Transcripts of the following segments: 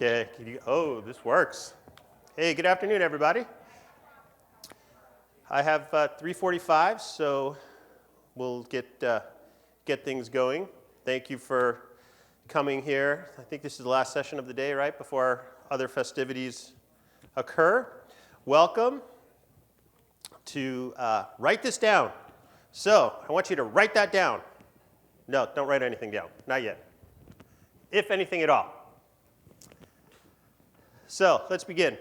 Okay, oh, this works. Hey, good afternoon, everybody. I have 3:45, so we'll get things going. Thank you for coming here. I think this is the last session of the day, right, before other festivities occur. Welcome to write this down. So I want you to write that down. No, don't write anything down, not yet, if anything at all. So let's begin.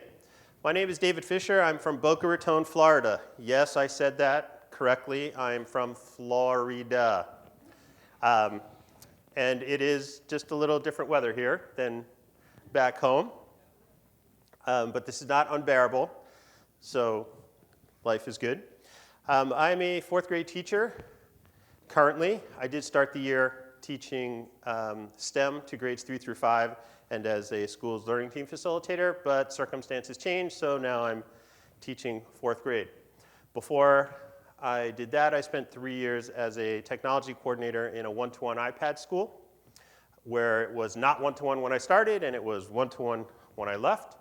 My name is David Fisher. I'm from Boca Raton, Florida. Yes, I said that correctly. I'm from Florida. And it is just a little different weather here than back home. But this is not unbearable, so life is good. I'm a fourth grade teacher currently. I did start the year teaching STEM to grades 3 through 5 and as a school's learning team facilitator, but circumstances changed, so now I'm teaching fourth grade. Before I did that, I spent 3 years as a technology coordinator in a one-to-one iPad school, where it was not one-to-one when I started, and it was one-to-one when I left.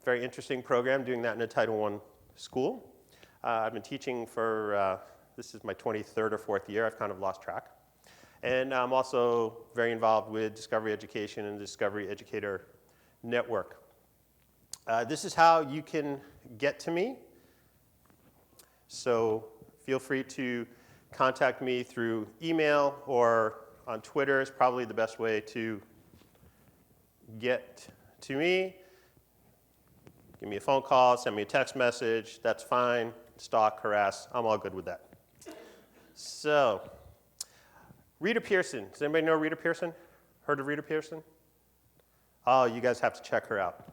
Very interesting program, doing that in a Title I school. I've been teaching for, this is my 23rd or 4th year, I've kind of lost track. And I'm also very involved with Discovery Education and Discovery Educator Network. This is how you can get to me. So feel free to contact me through email or on Twitter is probably the best way to get to me. Give me a phone call, send me a text message, that's fine. Stalk, harass, I'm all good with that. So, Rita Pearson. Does anybody know Rita Pearson? Heard of Rita Pearson? Oh, you guys have to check her out.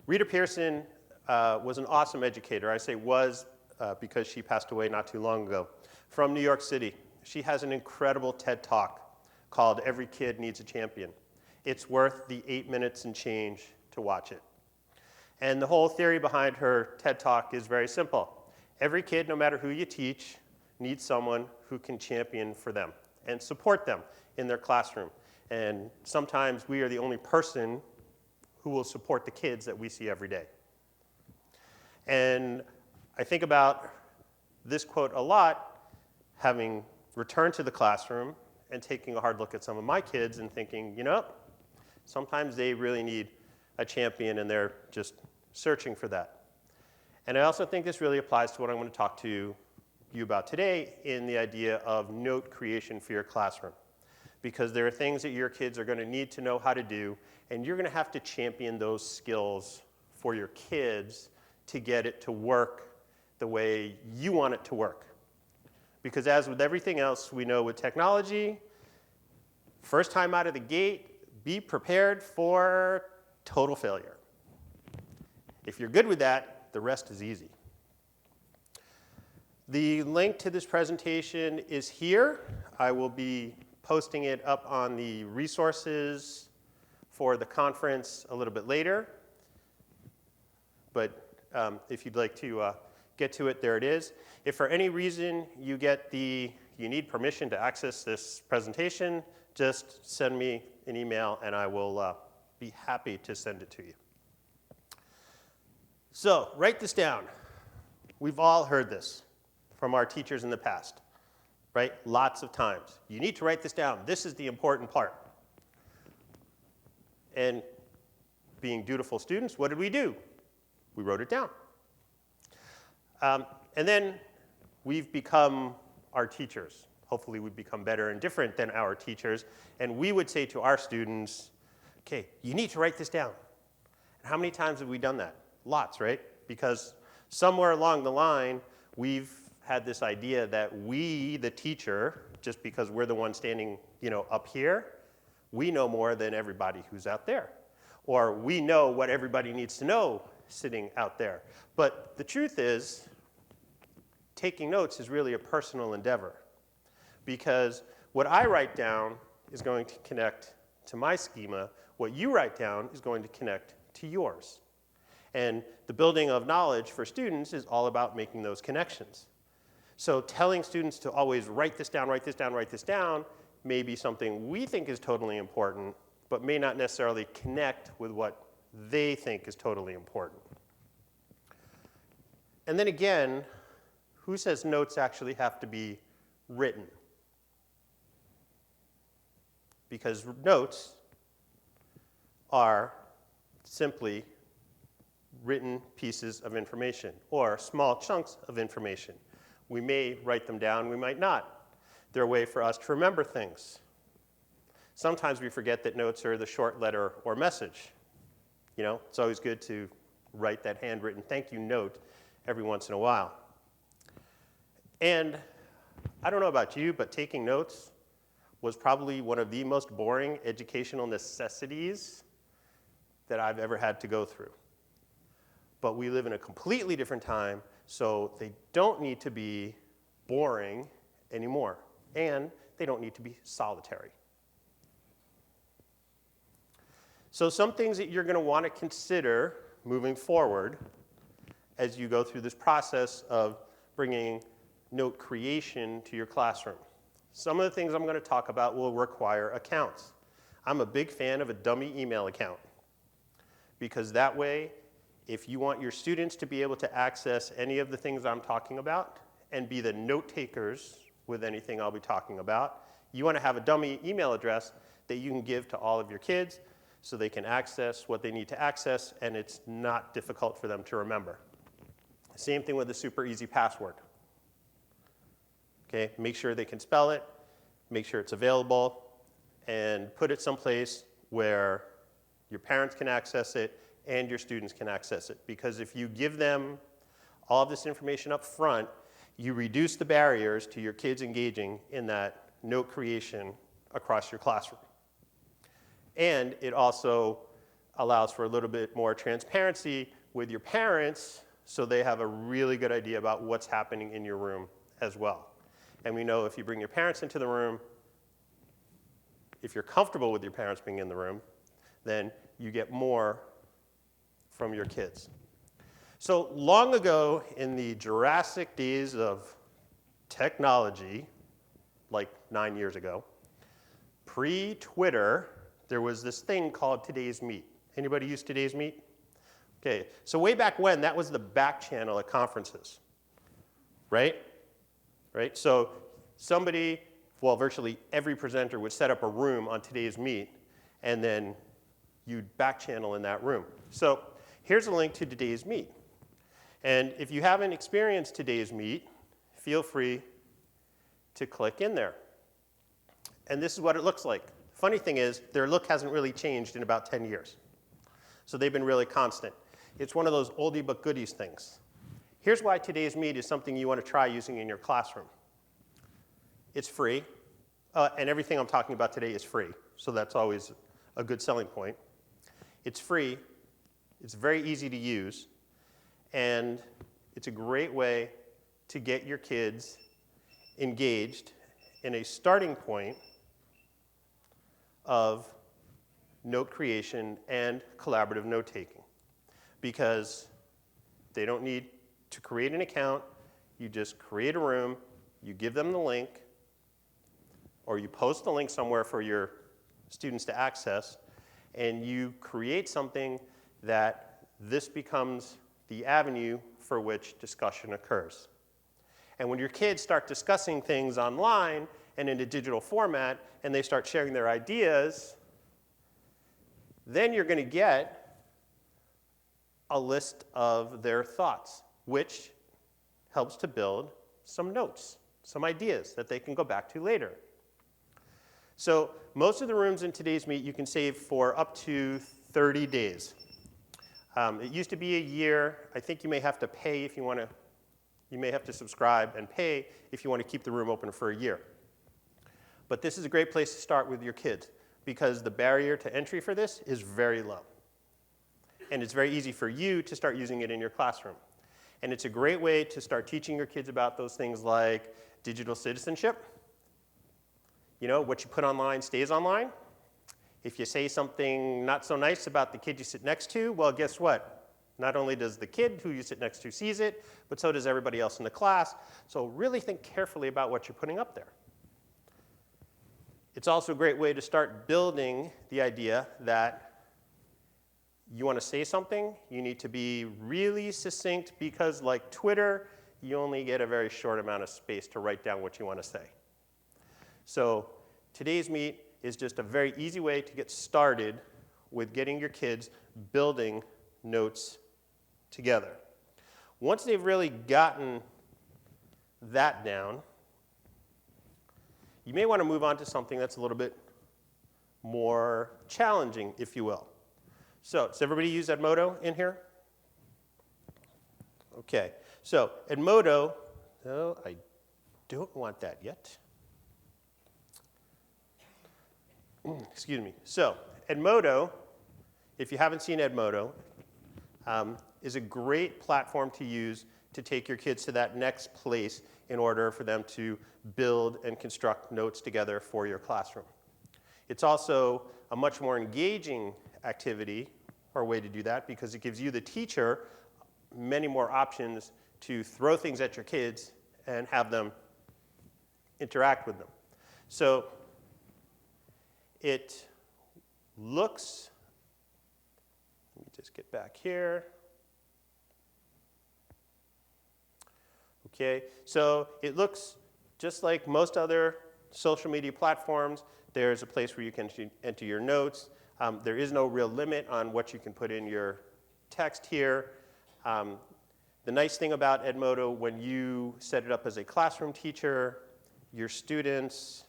Rita Pearson was an awesome educator. I say was because she passed away not too long ago. From New York City. She has an incredible TED Talk called Every Kid Needs a Champion. It's worth the 8 minutes and change to watch it. And the whole theory behind her TED Talk is very simple. Every kid, no matter who you teach, needs someone who can champion for them and support them in their classroom. And sometimes we are the only person who will support the kids that we see every day. And I think about this quote a lot, having returned to the classroom and taking a hard look at some of my kids and thinking, you know, sometimes they really need a champion and they're just searching for that. And I also think this really applies to what I'm going to talk to you about today in the idea of note creation for your classroom. Because there are things that your kids are going to need to know how to do, and you're going to have to champion those skills for your kids to get it to work the way you want it to work. Because as with everything else we know with technology, first time out of the gate, be prepared for total failure. If you're good with that, the rest is easy. The link to this presentation is here. I will be posting it up on the resources for the conference a little bit later. But if you'd like to get to it, there it is. If for any reason you need permission to access this presentation, just send me an email and I will be happy to send it to you. So write this down. We've all heard this from our teachers in the past, right? Lots of times. You need to write this down. This is the important part. And being dutiful students, what did we do? We wrote it down. And then we've become our teachers. Hopefully we've become better and different than our teachers. And we would say to our students, okay, you need to write this down. And how many times have we done that? Lots, right? Because somewhere along the line, we've had this idea that we, the teacher, just because we're the one standing, up here, we know more than everybody who's out there. Or we know what everybody needs to know sitting out there. But the truth is, taking notes is really a personal endeavor. Because what I write down is going to connect to my schema. What you write down is going to connect to yours. And the building of knowledge for students is all about making those connections. So telling students to always write this down, write this down, write this down may be something we think is totally important, but may not necessarily connect with what they think is totally important. And then again, who says notes actually have to be written? Because notes are simply written pieces of information or small chunks of information. We may write them down, we might not. They're a way for us to remember things. Sometimes we forget that notes are the short letter or message. You know, it's always good to write that handwritten thank you note every once in a while. And I don't know about you, but taking notes was probably one of the most boring educational necessities that I've ever had to go through. But we live in a completely different time, so they don't need to be boring anymore, and they don't need to be solitary. So some things that you're going to want to consider moving forward as you go through this process of bringing note creation to your classroom. Some of the things I'm going to talk about will require accounts. I'm a big fan of a dummy email account because that way, if you want your students to be able to access any of the things I'm talking about and be the note takers with anything I'll be talking about, you want to have a dummy email address that you can give to all of your kids so they can access what they need to access, and it's not difficult for them to remember. Same thing with a super easy password. Okay, make sure they can spell it, make sure it's available, and put it someplace where your parents can access it and your students can access it. Because if you give them all of this information up front, you reduce the barriers to your kids engaging in that note creation across your classroom. And it also allows for a little bit more transparency with your parents so they have a really good idea about what's happening in your room as well. And we know if you bring your parents into the room, if you're comfortable with your parents being in the room, then you get more from your kids. So long ago in the Jurassic days of technology, like 9 years ago, pre-Twitter, there was this thing called Today's Meet. Anybody use Today's Meet? Okay, so way back when, that was the back channel at conferences, right? Right? So somebody, well, virtually every presenter would set up a room on Today's Meet, and then you'd back channel in that room. So here's a link to Today's Meet. And if you haven't experienced Today's Meet, feel free to click in there. And this is what it looks like. Funny thing is, their look hasn't really changed in about 10 years. So they've been really constant. It's one of those oldie but goodies things. Here's why Today's Meet is something you want to try using in your classroom. It's free, and everything I'm talking about today is free, so that's always a good selling point. It's free, it's very easy to use, and it's a great way to get your kids engaged in a starting point of note creation and collaborative note-taking, because they don't need to create an account. You just create a room, you give them the link, or you post the link somewhere for your students to access, and you create something that this becomes the avenue for which discussion occurs. And when your kids start discussing things online and in a digital format, and they start sharing their ideas, then you're going to get a list of their thoughts, which helps to build some notes, some ideas that they can go back to later. So most of the rooms in Today's Meet you can save for up to 30 days. It used to be a year. I think you may have to pay if you want to, you may have to subscribe and pay if you want to keep the room open for a year. But this is a great place to start with your kids because the barrier to entry for this is very low. And it's very easy for you to start using it in your classroom. And it's a great way to start teaching your kids about those things like digital citizenship. You know, what you put online stays online. If you say something not so nice about the kid you sit next to, well, guess what? Not only does the kid who you sit next to sees it, but so does everybody else in the class. So really think carefully about what you're putting up there. It's also a great way to start building the idea that you want to say something, you need to be really succinct because like Twitter, you only get a very short amount of space to write down what you want to say. So today's meet is just a very easy way to get started with getting your kids building notes together. Once they've really gotten that down, you may want to move on to something that's a little bit more challenging, if you will. So, does everybody use Edmodo in here? Okay, so Edmodo, no, I don't want that yet. Excuse me. So, Edmodo, if you haven't seen Edmodo, is a great platform to use to take your kids to that next place in order for them to build and construct notes together for your classroom. It's also a much more engaging activity or way to do that because it gives you, the teacher, many more options to throw things at your kids and have them interact with them. So it looks, let me just get back here. Okay, so it looks just like most other social media platforms. There's a place where you can enter your notes. There is no real limit on what you can put in your text here. The nice thing about Edmodo, when you set it up as a classroom teacher, your students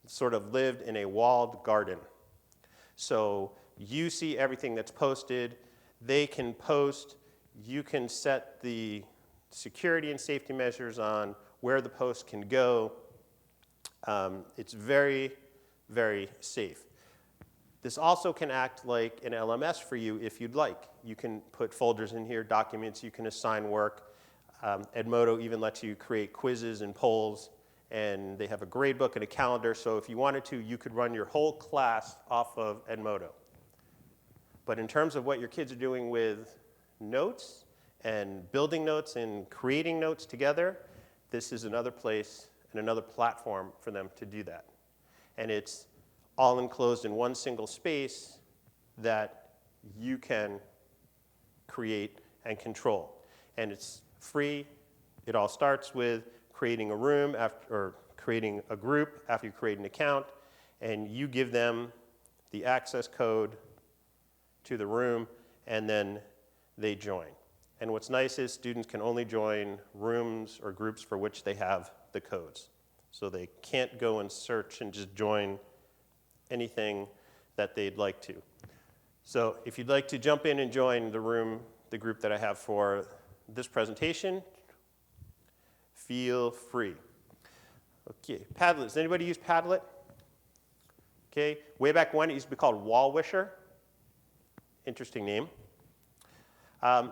sort of lived in a walled garden. So you see everything that's posted. They can post. You can set the security and safety measures on where the post can go. It's very, very safe. This also can act like an LMS for you if you'd like. You can put folders in here, documents, you can assign work. Edmodo even lets you create quizzes and polls, and they have a grade book and a calendar, so if you wanted to, you could run your whole class off of Edmodo. But in terms of what your kids are doing with notes and building notes and creating notes together, this is another place and another platform for them to do that. And it's all enclosed in one single space that you can create and control. And it's free. It all starts with creating a room or creating a group after you create an account, and you give them the access code to the room, and then they join. And what's nice is students can only join rooms or groups for which they have the codes. So they can't go and search and just join anything that they'd like to. So if you'd like to jump in and join the group that I have for this presentation, feel free. Okay, Padlet. Does anybody use Padlet? Okay, way back when it used to be called Wall Wisher. Interesting name.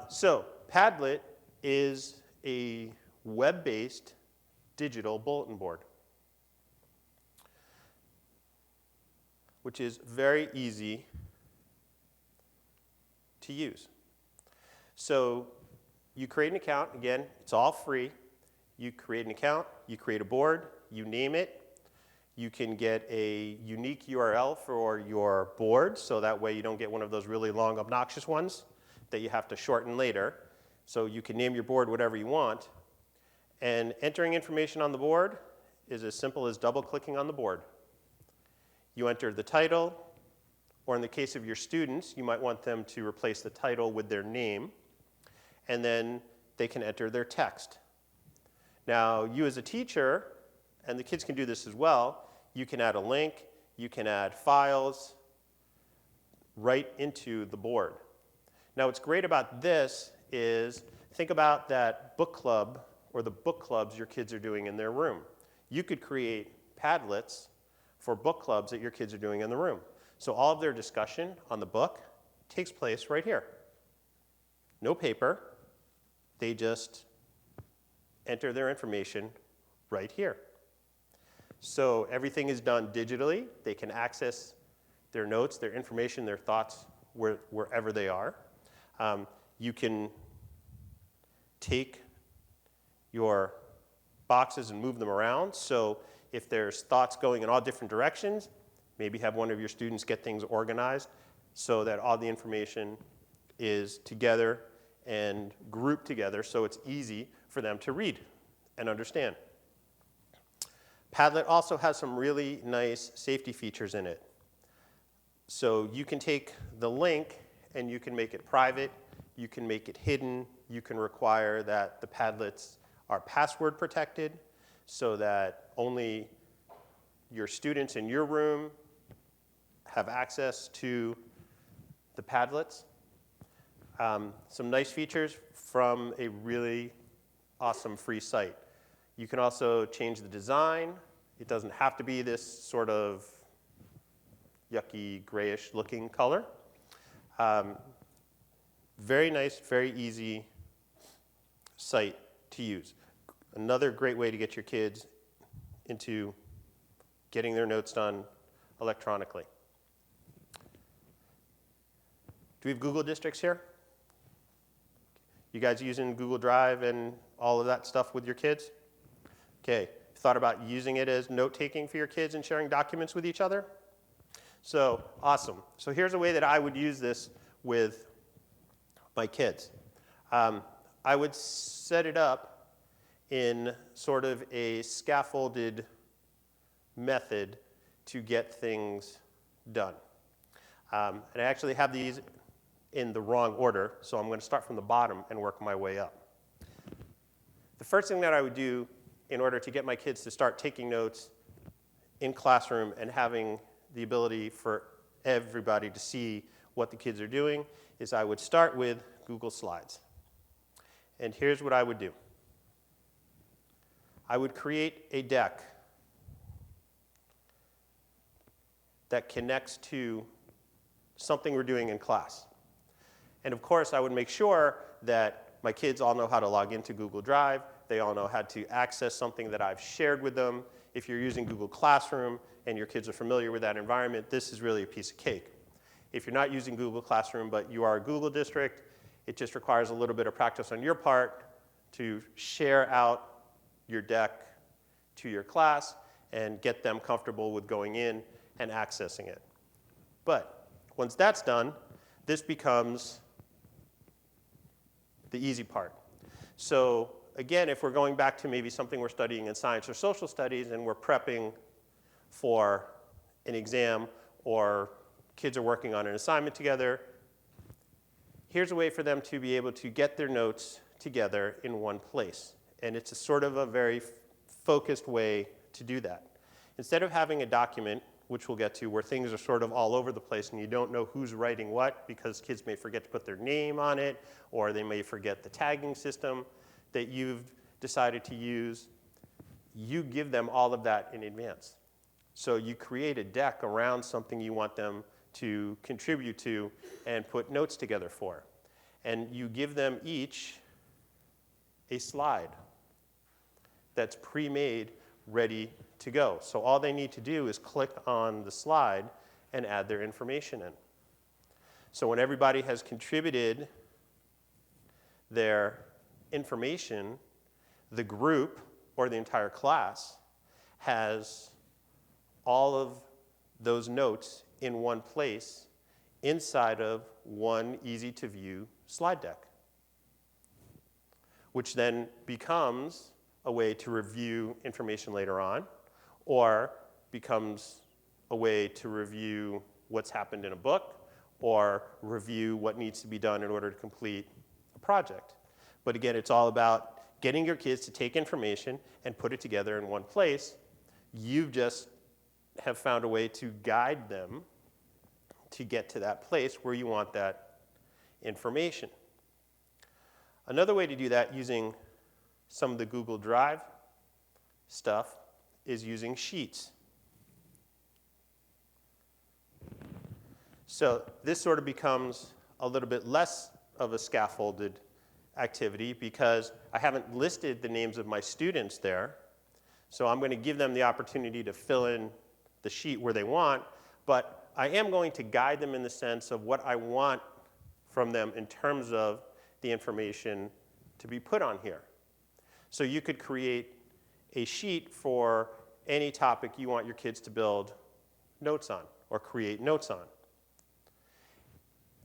So Padlet is a web-based digital bulletin board, which is very easy to use. So you create an account. Again, it's all free. You create an account, you create a board, you name it. You can get a unique URL for your board, so that way you don't get one of those really long, obnoxious ones that you have to shorten later. So you can name your board whatever you want. And entering information on the board is as simple as double-clicking on the board. You enter the title, or in the case of your students, you might want them to replace the title with their name, and then they can enter their text. Now, you as a teacher, and the kids can do this as well, you can add a link, you can add files right into the board. Now, what's great about this is think about that book club or the book clubs your kids are doing in their room. You could create Padlets for book clubs that your kids are doing in the room. So all of their discussion on the book takes place right here. No paper. They just enter their information right here. So everything is done digitally. They can access their notes, their information, their thoughts wherever they are. You can take your boxes and move them around. So if there's thoughts going in all different directions, maybe have one of your students get things organized so that all the information is together and grouped together so it's easy for them to read and understand. Padlet also has some really nice safety features in it. So you can take the link and you can make it private, you can make it hidden, you can require that the Padlets are password protected so that only your students in your room have access to the Padlets. Some nice features from a really awesome free site. You can also change the design. It doesn't have to be this sort of yucky, grayish looking color. Very nice, very easy site to use. Another great way to get your kids into getting their notes done electronically. Do we have Google Districts here? You guys using Google Drive and all of that stuff with your kids? Okay, thought about using it as note-taking for your kids and sharing documents with each other? So, awesome. So here's a way that I would use this with my kids. I would set it up in sort of a scaffolded method to get things done. And I actually have these in the wrong order, so I'm going to start from the bottom and work my way up. The first thing that I would do in order to get my kids to start taking notes in classroom and having the ability for everybody to see what the kids are doing is I would start with Google Slides. And here's what I would do. I would create a deck that connects to something we're doing in class. And of course, I would make sure that my kids all know how to log into Google Drive. They all know how to access something that I've shared with them. If you're using Google Classroom and your kids are familiar with that environment, this is really a piece of cake. If you're not using Google Classroom, but you are a Google district, it just requires a little bit of practice on your part to share out your deck to your class and get them comfortable with going in and accessing it. But once that's done, this becomes the easy part. So again, if we're going back to maybe something we're studying in science or social studies and we're prepping for an exam or kids are working on an assignment together, here's a way for them to be able to get their notes together in one place. And it's a sort of a very focused way to do that. Instead of having a document, which we'll get to, where things are sort of all over the place and you don't know who's writing what because kids may forget to put their name on it or they may forget the tagging system that you've decided to use, you give them all of that in advance. So you create a deck around something you want them to contribute to and put notes together for. And you give them each a slide that's pre-made, ready to go. So all they need to do is click on the slide and add their information in. So when everybody has contributed their information, the group or the entire class has all of those notes in one place inside of one easy-to-view slide deck, which then becomes a way to review information later on, or becomes a way to review what's happened in a book, or review what needs to be done in order to complete a project. But again, it's all about getting your kids to take information and put it together in one place. You just have found a way to guide them to get to that place where you want that information. Another way to do that using some of the Google Drive stuff is using Sheets. So this sort of becomes a little bit less of a scaffolded activity because I haven't listed the names of my students there. So I'm going to give them the opportunity to fill in the sheet where they want, but I am going to guide them in the sense of what I want from them in terms of the information to be put on here. So you could create a sheet for any topic you want your kids to build notes on or create notes on.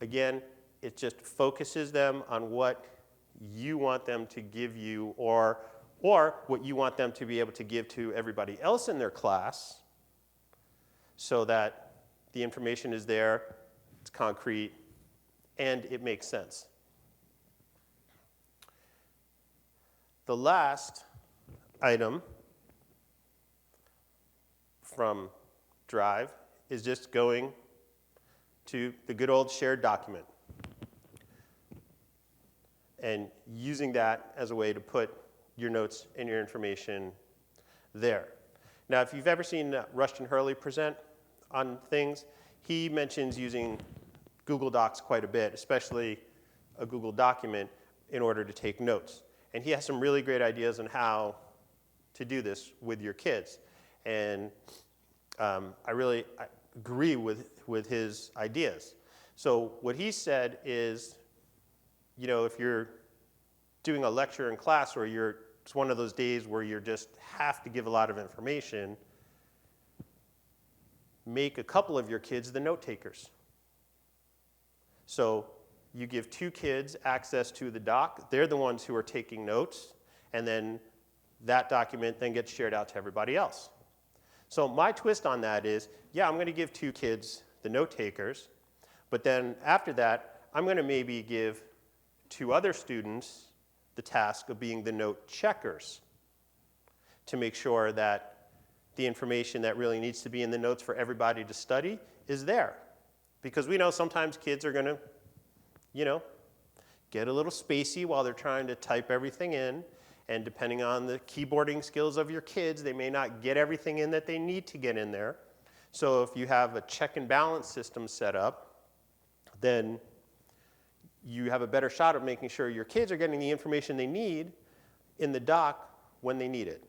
Again, it just focuses them on what you want them to give you or what you want them to be able to give to everybody else in their class so that the information is there, it's concrete, and it makes sense. The last item from Drive is just going to the good old shared document and using that as a way to put your notes and your information there. Now, if you've ever seen Rushton Hurley present on things, he mentions using Google Docs quite a bit, especially a Google document, in order to take notes. And he has some really great ideas on how to do this with your kids. And I agree with his ideas. So what he said is, you know, if you're doing a lecture in class or it's one of those days where you just have to give a lot of information, make a couple of your kids the note takers. So you give 2 kids access to the doc. They're the ones who are taking notes, and then that document then gets shared out to everybody else. So my twist on that is, yeah, I'm going to give 2 kids the note takers, but then after that, I'm going to maybe give 2 other students the task of being the note checkers to make sure that the information that really needs to be in the notes for everybody to study is there. Because we know sometimes kids are going to, you know, get a little spacey while they're trying to type everything in. And depending on the keyboarding skills of your kids, they may not get everything in that they need to get in there. So if you have a check and balance system set up, then you have a better shot of making sure your kids are getting the information they need in the doc when they need it.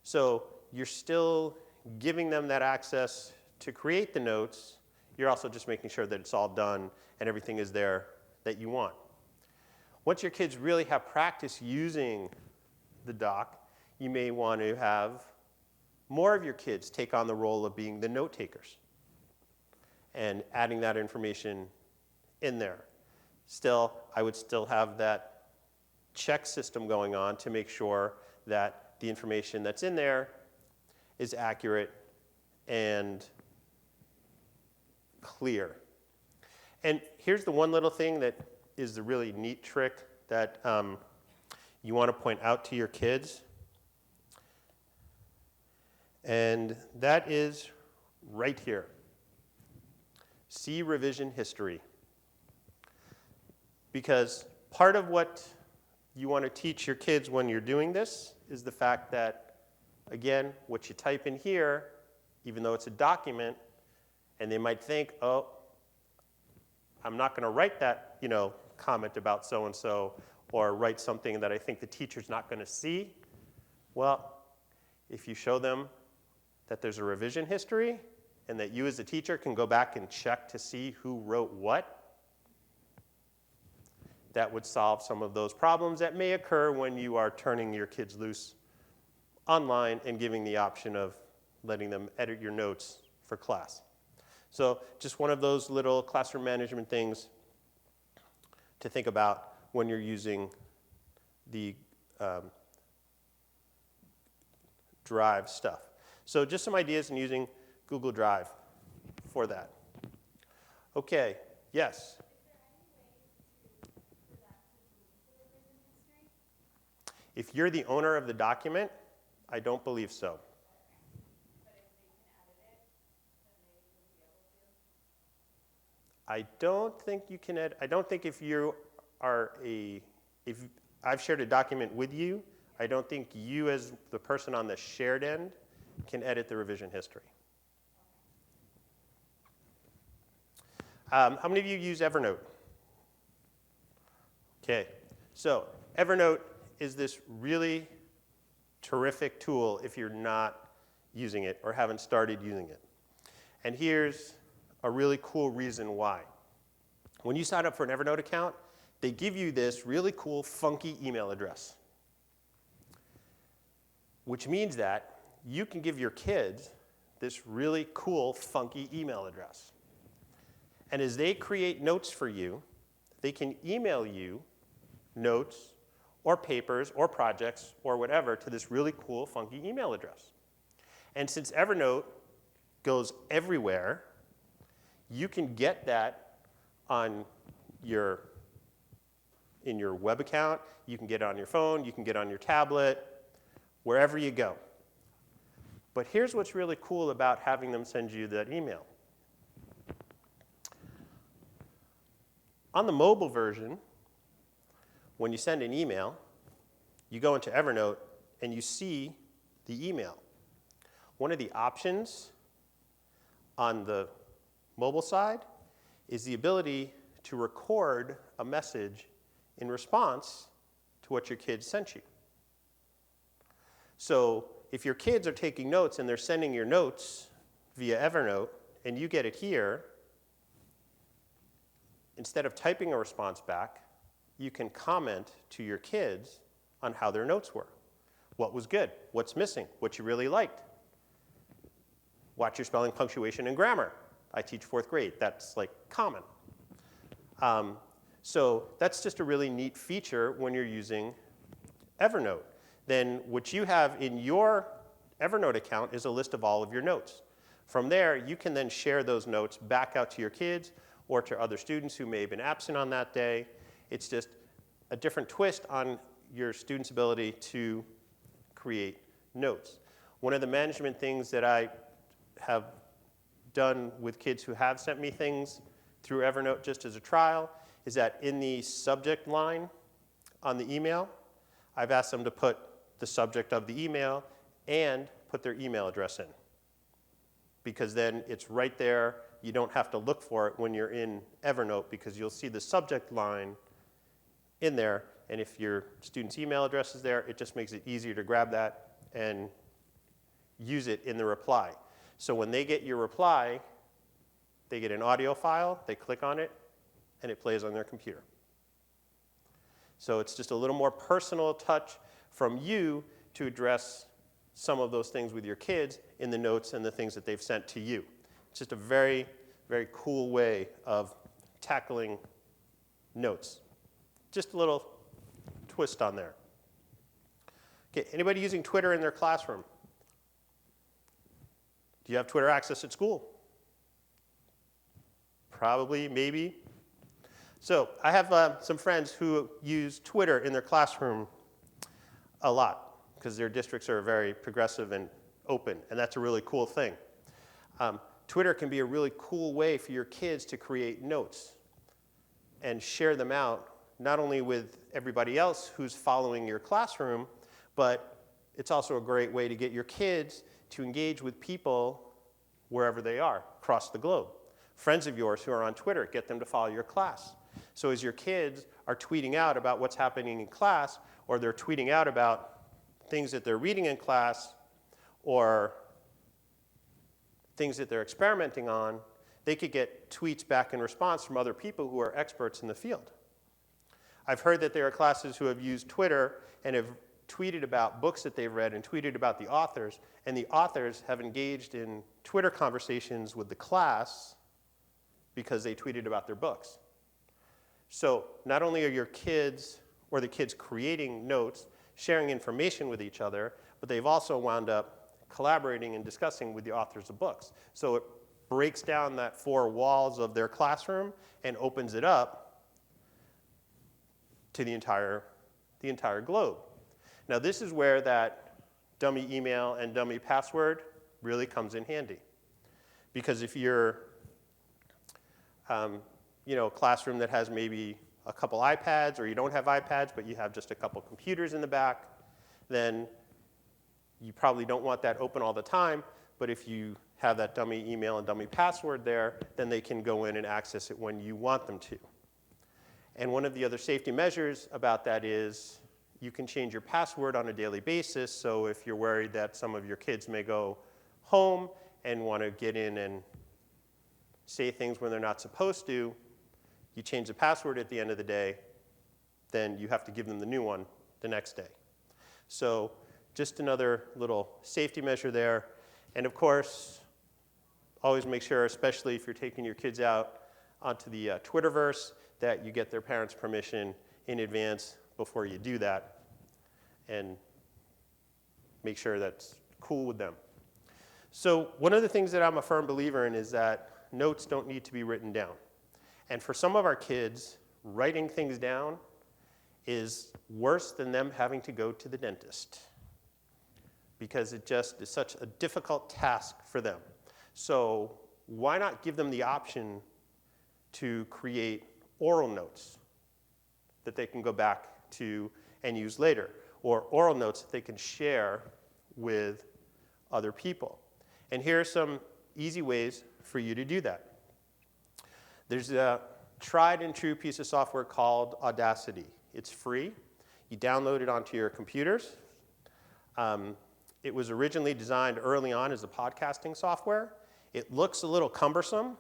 So you're still giving them that access to create the notes. You're also just making sure that it's all done and everything is there that you want. Once your kids really have practice using the doc, you may want to have more of your kids take on the role of being the note takers and adding that information in there. Still, I would still have that check system going on to make sure that the information that's in there is accurate and clear. And here's the one little thing that is the really neat trick that you want to point out to your kids. And that is right here. See revision history. Because part of what you want to teach your kids when you're doing this is the fact that, again, what you type in here, even though it's a document, and they might think, oh, I'm not going to write that, you know, comment about so-and-so or write something that I think the teacher's not going to see. Well, if you show them that there's a revision history and that you as a teacher can go back and check to see who wrote what, that would solve some of those problems that may occur when you are turning your kids loose online and giving the option of letting them edit your notes for class. So just one of those little classroom management things to think about when you're using the Drive stuff. So just some ideas in using Google Drive for that. Okay, yes? If you're the owner of the document, I don't believe so. I don't think you can edit. I don't think if you are if I've shared a document with you, I don't think you as the person on the shared end can edit the revision history. How many of you use Evernote? Okay, so Evernote is this really terrific tool if you're not using it or haven't started using it. And here's a really cool reason why. When you sign up for an Evernote account, they give you this really cool, funky email address, which means that you can give your kids this really cool, funky email address. And as they create notes for you, they can email you notes or papers or projects or whatever to this really cool, funky email address. And since Evernote goes everywhere, you can get that on in your web account, you can get it on your phone, you can get it on your tablet, wherever you go. But here's what's really cool about having them send you that email. On the mobile version, when you send an email, you go into Evernote and you see the email. One of the options on the mobile side is the ability to record a message in response to what your kids sent you. So if your kids are taking notes and they're sending your notes via Evernote and you get it here, instead of typing a response back, you can comment to your kids on how their notes were. What was good? What's missing? What you really liked? Watch your spelling, punctuation, and grammar. I teach 4th grade. That's like common. So that's just a really neat feature when you're using Evernote. Then what you have in your Evernote account is a list of all of your notes. From there, you can then share those notes back out to your kids or to other students who may have been absent on that day. It's just a different twist on your students' ability to create notes. One of the management things that I have done with kids who have sent me things through Evernote just as a trial is that in the subject line on the email, I've asked them to put the subject of the email and put their email address in. Because then it's right there. You don't have to look for it when you're in Evernote because you'll see the subject line in there. And if your student's email address is there, it just makes it easier to grab that and use it in the reply. So when they get your reply, they get an audio file, they click on it, and it plays on their computer. So it's just a little more personal touch from you to address some of those things with your kids in the notes and the things that they've sent to you. It's just a very, very cool way of tackling notes. Just a little twist on there. Okay, anybody using Twitter in their classroom? Do you have Twitter access at school? Probably, maybe. So I have some friends who use Twitter in their classroom a lot because their districts are very progressive and open, and that's a really cool thing. Twitter can be a really cool way for your kids to create notes and share them out, not only with everybody else who's following your classroom, but it's also a great way to get your kids to engage with people wherever they are across the globe. Friends of yours who are on Twitter, get them to follow your class. So as your kids are tweeting out about what's happening in class, or they're tweeting out about things that they're reading in class, or things that they're experimenting on, they could get tweets back in response from other people who are experts in the field. I've heard that there are classes who have used Twitter and have tweeted about books that they've read and tweeted about the authors, and the authors have engaged in Twitter conversations with the class because they tweeted about their books. So not only are your kids or the kids creating notes, sharing information with each other, but they've also wound up collaborating and discussing with the authors of books. So it breaks down that 4 walls of their classroom and opens it up to the entire globe. Now this is where that dummy email and dummy password really comes in handy. Because if you're a classroom that has maybe a couple iPads, or you don't have iPads, but you have just a couple computers in the back, then you probably don't want that open all the time. But if you have that dummy email and dummy password there, then they can go in and access it when you want them to. And one of the other safety measures about that is you can change your password on a daily basis. So if you're worried that some of your kids may go home and want to get in and say things when they're not supposed to, you change the password at the end of the day, then you have to give them the new one the next day. So just another little safety measure there. And of course, always make sure, especially if you're taking your kids out onto the Twitterverse, that you get their parents' permission in advance before you do that, and make sure that's cool with them. So one of the things that I'm a firm believer in is that notes don't need to be written down. And for some of our kids, writing things down is worse than them having to go to the dentist, because it just is such a difficult task for them. So why not give them the option to create oral notes that they can go back to and use later, or oral notes that they can share with other people. And here are some easy ways for you to do that. There's a tried and true piece of software called Audacity. It's free. You download it onto your computers. It was originally designed early on as a podcasting software. It looks a little cumbersome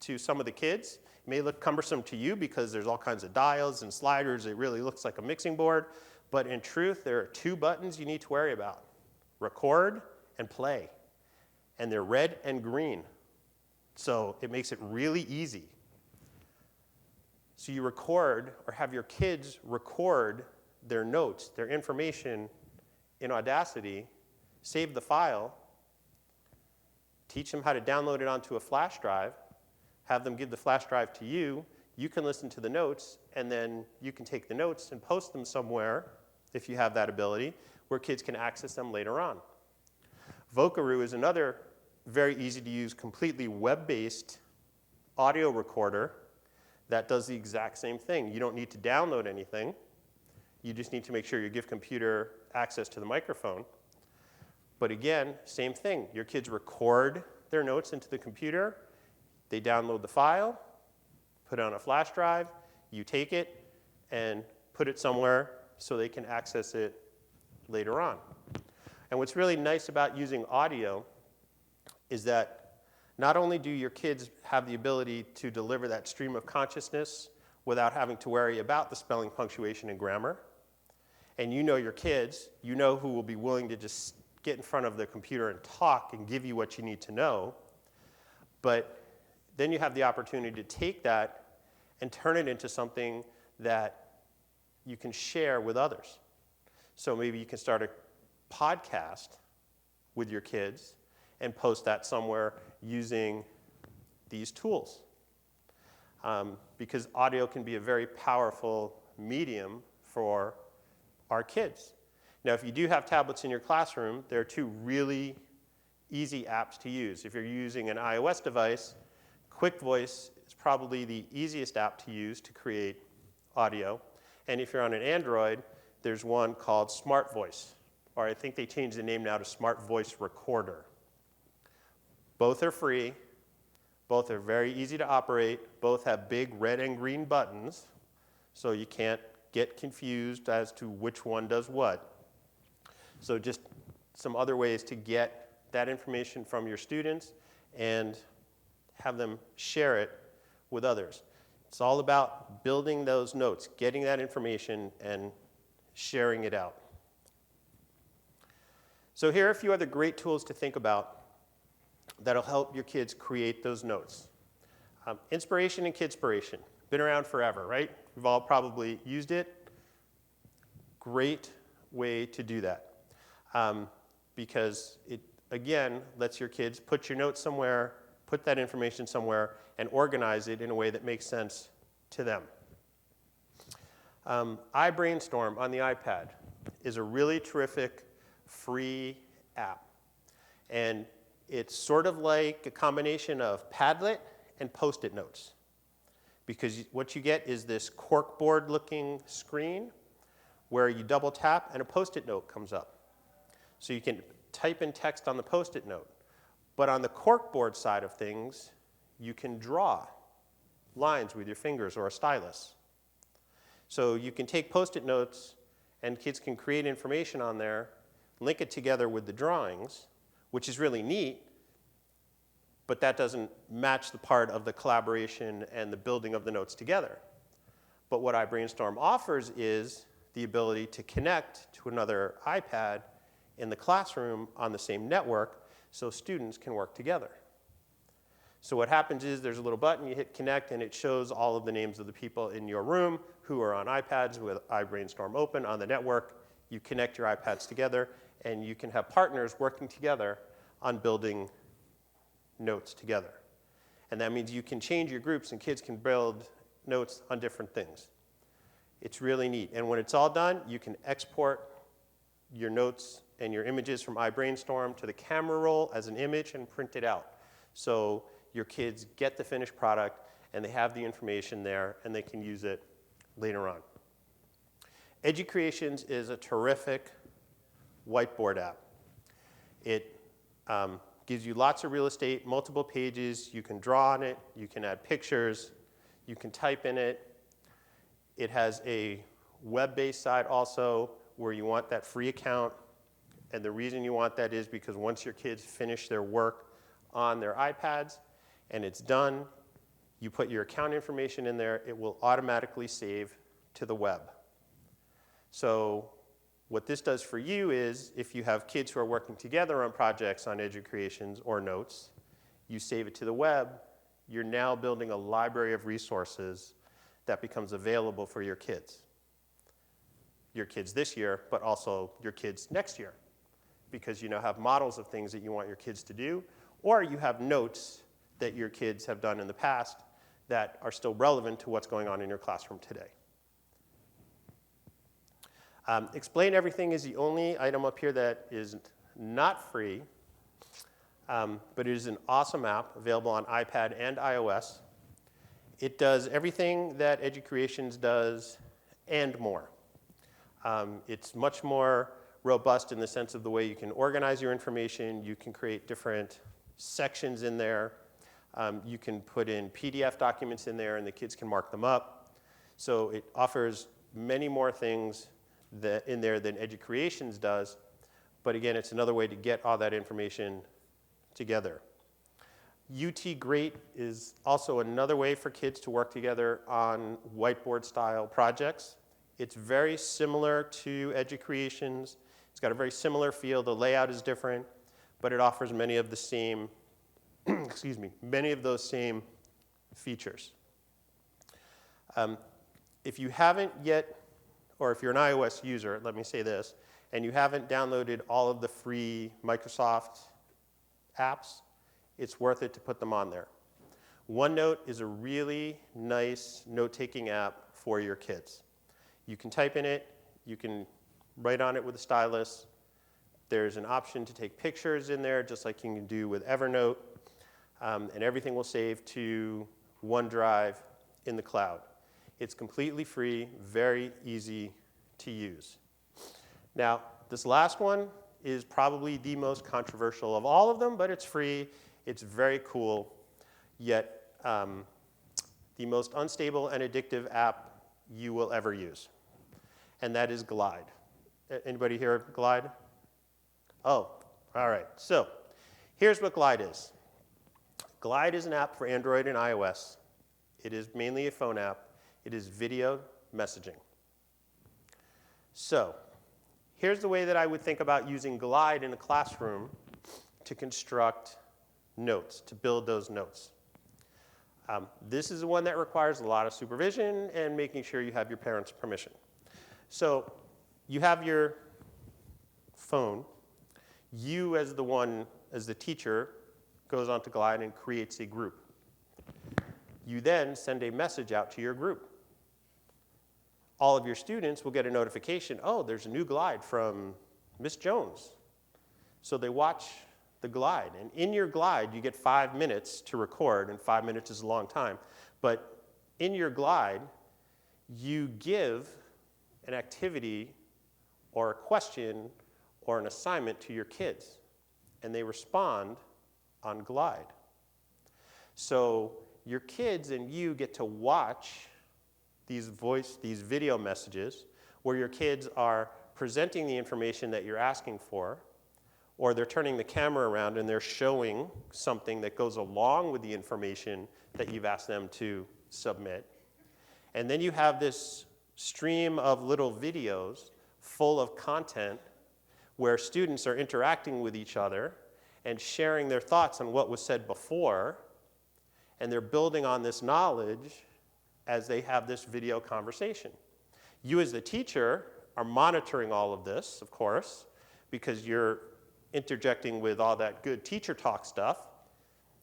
to some of the kids. It may look cumbersome to you because there's all kinds of dials and sliders. It really looks like a mixing board. But in truth, there are 2 buttons you need to worry about: record and play. And they're red and green. So it makes it really easy. So you record, or have your kids record their notes, their information in Audacity, save the file, teach them how to download it onto a flash drive, have them give the flash drive to you. You can listen to the notes, and then you can take the notes and post them somewhere, if you have that ability, where kids can access them later on. Vocaroo is another very easy to use, completely web-based audio recorder that does the exact same thing. You don't need to download anything. You just need to make sure you give computer access to the microphone. But again, same thing. Your kids record their notes into the computer. They download the file, put it on a flash drive. You take it and put it somewhere so they can access it later on. And what's really nice about using audio is that not only do your kids have the ability to deliver that stream of consciousness without having to worry about the spelling, punctuation, and grammar, and you know your kids, you know who will be willing to just get in front of the computer and talk and give you what you need to know, but then you have the opportunity to take that and turn it into something that you can share with others. So maybe you can start a podcast with your kids and post that somewhere using these tools. Because audio can be a very powerful medium for our kids. Now, if you do have tablets in your classroom, there are 2 really easy apps to use. If you're using an iOS device, Quick Voice is probably the easiest app to use to create audio. And if you're on an Android, there's one called Smart Voice, or I think they changed the name now to Smart Voice Recorder. Both are free. Both are very easy to operate. Both have big red and green buttons, so you can't get confused as to which one does what. So just some other ways to get that information from your students and have them share it with others. It's all about building those notes, getting that information, and sharing it out. So here are a few other great tools to think about that'll help your kids create those notes. Inspiration and Kidspiration. Been around forever, right? We've all probably used it. Great way to do that. Because it, again, lets your kids put your notes somewhere, put that information somewhere, and organize it in a way that makes sense to them. iBrainstorm on the iPad is a really terrific free app. And it's sort of like a combination of Padlet and Post-it notes. Because what you get is this corkboard-looking screen where you double tap and a Post-it note comes up. So you can type in text on the Post-it note. But on the corkboard side of things, you can draw lines with your fingers or a stylus. So you can take Post-it notes and kids can create information on there, link it together with the drawings, which is really neat, but that doesn't match the part of the collaboration and the building of the notes together. But what iBrainstorm offers is the ability to connect to another iPad in the classroom on the same network so students can work together. So what happens is there's a little button, you hit connect, and it shows all of the names of the people in your room who are on iPads with iBrainstorm open on the network. You connect your iPads together, and you can have partners working together on building notes together. And that means you can change your groups, and kids can build notes on different things. It's really neat. And when it's all done, you can export your notes and your images from iBrainstorm to the camera roll as an image and print it out. So your kids get the finished product, and they have the information there, and they can use it later on. EduCreations is a terrific whiteboard app. It gives you lots of real estate, multiple pages. You can draw on it. You can add pictures. You can type in it. It has a web-based side also where you want that free account. And the reason you want that is because once your kids finish their work on their iPads and it's done, you put your account information in there, it will automatically save to the web. So what this does for you is if you have kids who are working together on projects on EduCreations or notes, you save it to the web, you're now building a library of resources that becomes available for your kids. Your kids this year, but also your kids next year, because you now have models of things that you want your kids to do, or you have notes that your kids have done in the past that are still relevant to what's going on in your classroom today. Explain Everything is the only item up here that is not free, but it is an awesome app available on iPad and iOS. It does everything that EduCreations does and more. It's much more robust in the sense of the way you can organize your information. You can create different sections in there. You can put in PDF documents in there, and the kids can mark them up. So it offers many more things in there than EduCreations does. But again, it's another way to get all that information together. UT Great is also another way for kids to work together on whiteboard-style projects. It's very similar to EduCreations. It's got a very similar feel. The layout is different, but it offers many of the same, many of those same features. If you haven't yet, or if you're an iOS user, let me say this, and you haven't downloaded all of the free Microsoft apps, it's worth it to put them on there. OneNote is a really nice note-taking app for your kids. You can type in it, you can write on it with a stylus. There's an option to take pictures in there, just like you can do with Evernote, and everything will save to OneDrive in the cloud. It's completely free, very easy to use. Now, this last one is probably the most controversial of all of them, but it's free, it's very cool, yet the most unstable and addictive app you will ever use, and that is Glide. Anybody here of Glide? Oh, all right. So here's what Glide is. Glide is an app for Android and iOS. It is mainly a phone app. It is video messaging. So here's the way that I would think about using Glide in a classroom to construct notes, to build those notes. This is the one that requires a lot of supervision and making sure you have your parents' permission. So you have your phone. You, as the teacher, goes onto Glide and creates a group. You then send a message out to your group. All of your students will get a notification, oh, there's a new Glide from Miss Jones. So they watch the Glide. And in your Glide, you get 5 minutes to record, and 5 minutes is a long time. But in your Glide, you give an activity or a question or an assignment to your kids, and they respond on Glide. So your kids and you get to watch these video messages where your kids are presenting the information that you're asking for, or they're turning the camera around and they're showing something that goes along with the information that you've asked them to submit. And then you have this stream of little videos full of content where students are interacting with each other and sharing their thoughts on what was said before, and they're building on this knowledge as they have this video conversation. You as the teacher are monitoring all of this, of course, because you're interjecting with all that good teacher talk stuff.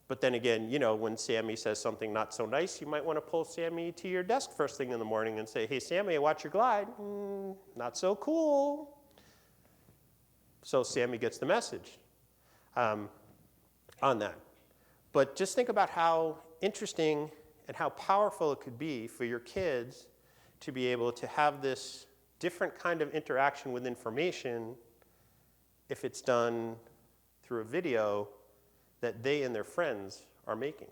But then again, you know, when Sammy says something not so nice, you might want to pull Sammy to your desk first thing in the morning and say, hey, Sammy, watch your glide. Not so cool. So Sammy gets the message on that. But just think about how interesting and how powerful it could be for your kids to be able to have this different kind of interaction with information if it's done through a video that they and their friends are making.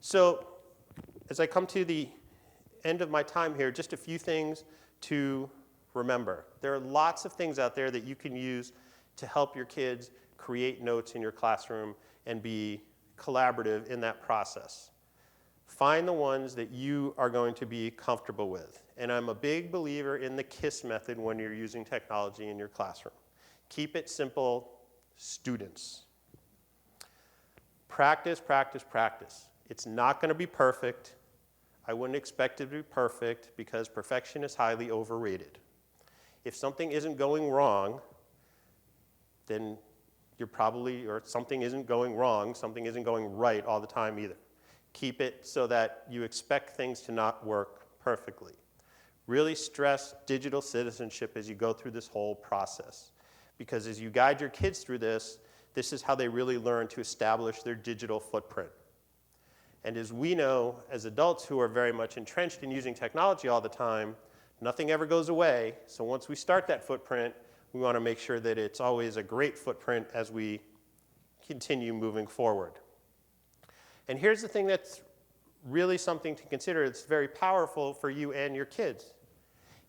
So as I come to the end of my time here, just a few things to remember. There are lots of things out there that you can use to help your kids create notes in your classroom and be collaborative in that process. Find the ones that you are going to be comfortable with. And I'm a big believer in the KISS method when you're using technology in your classroom. Keep it simple, students. Practice, practice, practice. It's not going to be perfect. I wouldn't expect it to be perfect because perfection is highly overrated. If something isn't going wrong, then you're probably, or something isn't going wrong, something isn't going right all the time either. Keep it so that you expect things to not work perfectly. Really stress digital citizenship as you go through this whole process. Because as you guide your kids through this, this is how they really learn to establish their digital footprint. And as we know, as adults who are very much entrenched in using technology all the time, nothing ever goes away. So once we start that footprint, we want to make sure that it's always a great footprint as we continue moving forward. And here's the thing that's really something to consider. It's very powerful for you and your kids.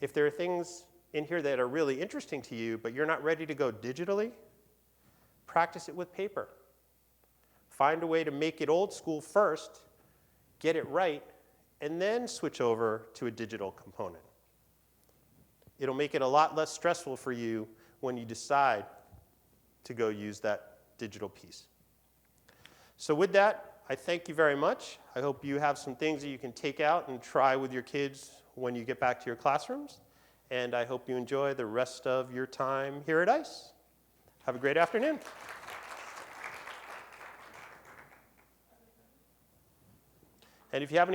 If there are things in here that are really interesting to you, but you're not ready to go digitally, practice it with paper. Find a way to make it old school first, get it right, and then switch over to a digital component. It'll make it a lot less stressful for you when you decide to go use that digital piece. So with that, I thank you very much. I hope you have some things that you can take out and try with your kids when you get back to your classrooms. And I hope you enjoy the rest of your time here at ICE. Have a great afternoon. And if you have any